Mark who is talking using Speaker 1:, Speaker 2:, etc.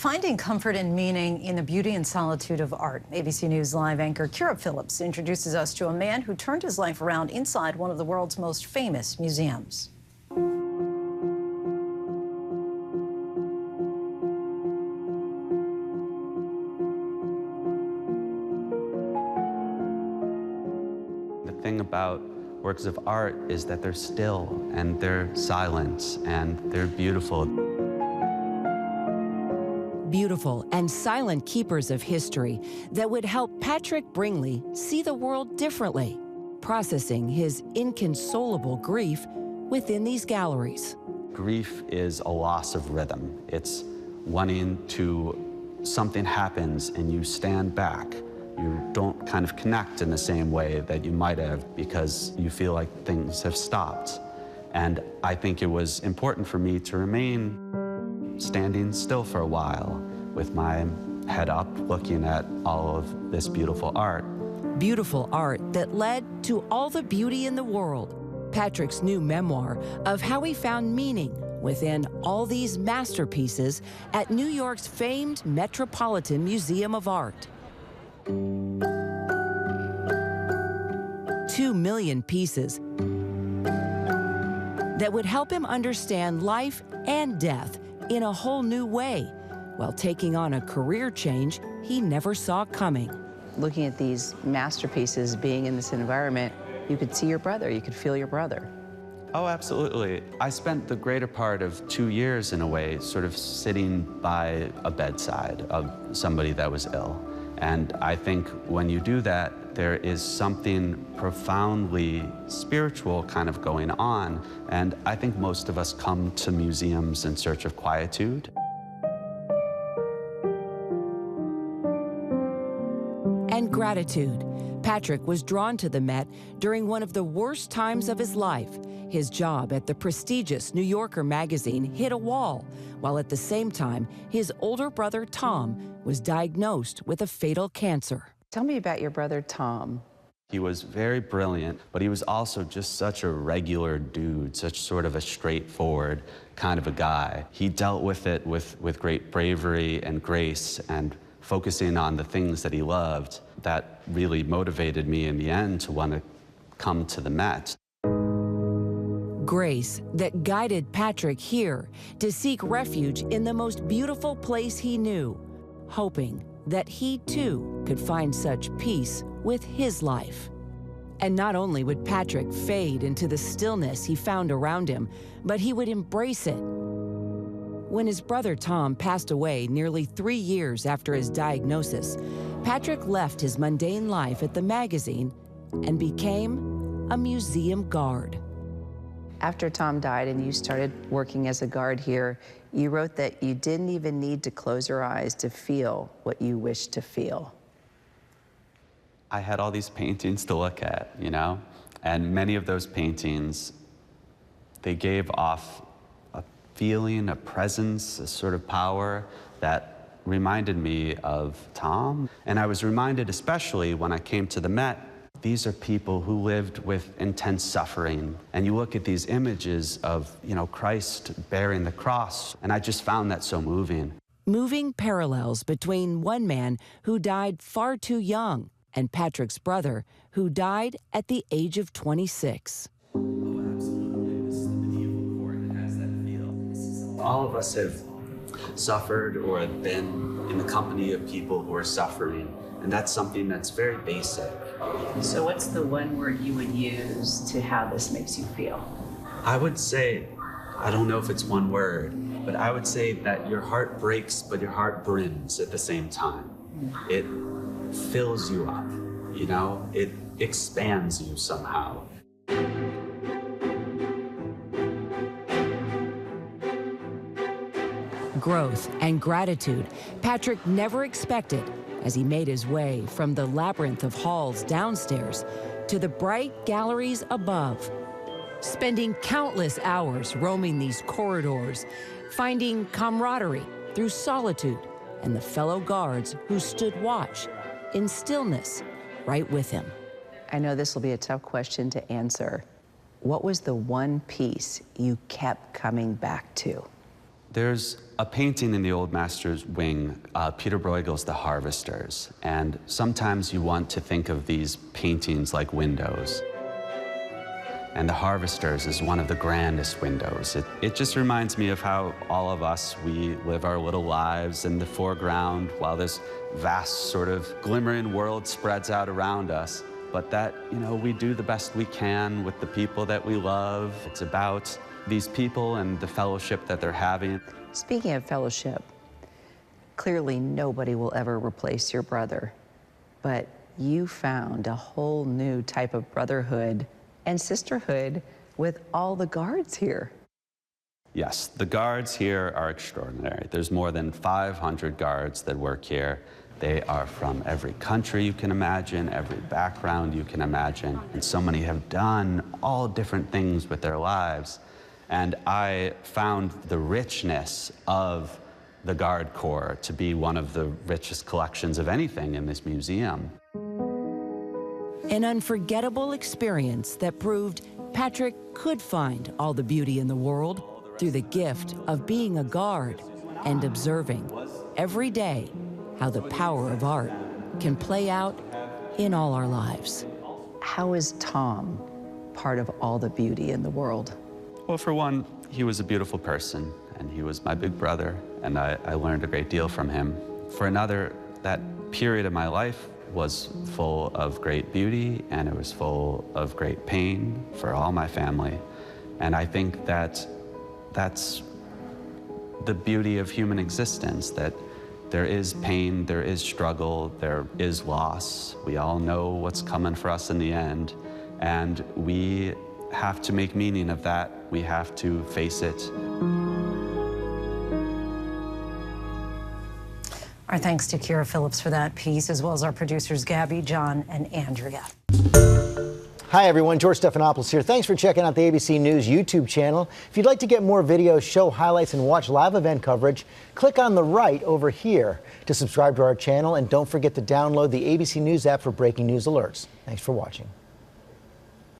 Speaker 1: Finding comfort and meaning in the beauty and solitude of art. ABC News Live anchor Kyra Phillips introduces us to a man who turned his life around inside one of the world's most famous museums.
Speaker 2: The thing about works of art is that they're still and they're silent and they're beautiful.
Speaker 3: Beautiful and silent keepers of history that would help Patrick Bringley see the world differently, processing his inconsolable grief within these galleries.
Speaker 2: Grief is a loss of rhythm. It's wanting to, something happens and you stand back. You don't kind of connect in the same way that you might have because you feel like things have stopped. And I think it was important for me to remain standing still for a while with my head up, looking at all of this beautiful art.
Speaker 3: Beautiful art that led to all the beauty in the world. Patrick's new memoir of how he found meaning within all these masterpieces at New York's famed Metropolitan Museum of Art. 2 million pieces that would help him understand life and death in a whole new way, while taking on a career change he never saw coming.
Speaker 4: Looking at these masterpieces, being in this environment, you could see your brother, you could feel your brother.
Speaker 2: Oh, absolutely. I spent the greater part of 2 years, in a way, sort of sitting by a bedside of somebody that was ill. And I think when you do that, there is something profoundly spiritual kind of going on. And I think most of us come to museums in search of quietude.
Speaker 3: And gratitude. Patrick was drawn to the Met during one of the worst times of his life. His job at the prestigious New Yorker magazine hit a wall, while at the same time, his older brother Tom was diagnosed with a fatal cancer.
Speaker 4: Tell me about your brother Tom.
Speaker 2: He was very brilliant, but he was also just such a regular dude, such sort of a straightforward kind of a guy. He dealt with it with great bravery and grace, and focusing on the things that he loved. That really motivated me in the end to want to come to the Met.
Speaker 3: Grace that guided Patrick here to seek refuge in the most beautiful place he knew, hoping that he too could find such peace with his life. And not only would Patrick fade into the stillness he found around him, but he would embrace it. When his brother Tom passed away nearly 3 years after his diagnosis, Patrick left his mundane life at the magazine and became a museum guard.
Speaker 4: After Tom died and you started working as a guard here, you wrote that you didn't even need to close your eyes to feel what you wished to feel.
Speaker 2: I had all these paintings to look at, you know? And many of those paintings, they gave off a feeling, a presence, a sort of power that reminded me of Tom. And I was reminded, especially when I came to the Met, these are people who lived with intense suffering. And you look at these images of, you know, Christ bearing the cross, and I just found that so moving.
Speaker 3: Moving parallels between one man who died far too young and Patrick's brother, who died at the age of 26.
Speaker 2: Oh, absolutely. This is the medieval court. It has that feel. All of us have suffered or have been in the company of people who are suffering. And that's something that's very basic.
Speaker 5: So what's the one word you would use to how this makes you feel?
Speaker 2: I would say, I don't know if it's one word, but I would say that your heart breaks, but your heart brims at the same time. It fills you up, you know? It expands you somehow.
Speaker 3: Growth and gratitude Patrick never expected as he made his way from the labyrinth of halls downstairs to the bright galleries above, spending countless hours roaming these corridors, finding camaraderie through solitude and the fellow guards who stood watch in stillness right with him.
Speaker 4: I know this will be a tough question to answer. What was the one piece you kept coming back to?
Speaker 2: There's a painting in the Old Master's wing, Peter Bruegel's The Harvesters, and sometimes you want to think of these paintings like windows. And The Harvesters is one of the grandest windows. It just reminds me of how all of us, we live our little lives in the foreground while this vast sort of glimmering world spreads out around us. But that, you know, we do the best we can with the people that we love. It's about these people and the fellowship that they're having.
Speaker 4: Speaking of fellowship, clearly nobody will ever replace your brother, but you found a whole new type of brotherhood and sisterhood with all the guards here.
Speaker 2: Yes, the guards here are extraordinary. There's more than 500 guards that work here. They are from every country you can imagine, every background you can imagine, and so many have done all different things with their lives. And I found the richness of the Guard Corps to be one of the richest collections of anything in this museum.
Speaker 3: An unforgettable experience that proved Patrick could find all the beauty in the world through the gift of being a guard and observing every day how the power of art can play out in all our lives.
Speaker 4: How is Tom part of all the beauty in the world?
Speaker 2: Well, for one, he was a beautiful person, and he was my big brother, and I learned a great deal from him. For another, that period of my life was full of great beauty, and it was full of great pain for all my family. And I think that that's the beauty of human existence, that there is pain, there is struggle, there is loss. We all know what's coming for us in the end, and we have to make meaning of that. We have to face it.
Speaker 1: Our thanks to Kyra Phillips for that piece, as well as our producers Gabby, John, and Andrea.
Speaker 6: Hi everyone, George Stephanopoulos here. Thanks for checking out the ABC News YouTube channel. If you'd like to get more videos, show highlights, and watch live event coverage, click on the right over here to subscribe to our channel, and don't forget to download the ABC News app for breaking news alerts. Thanks for watching.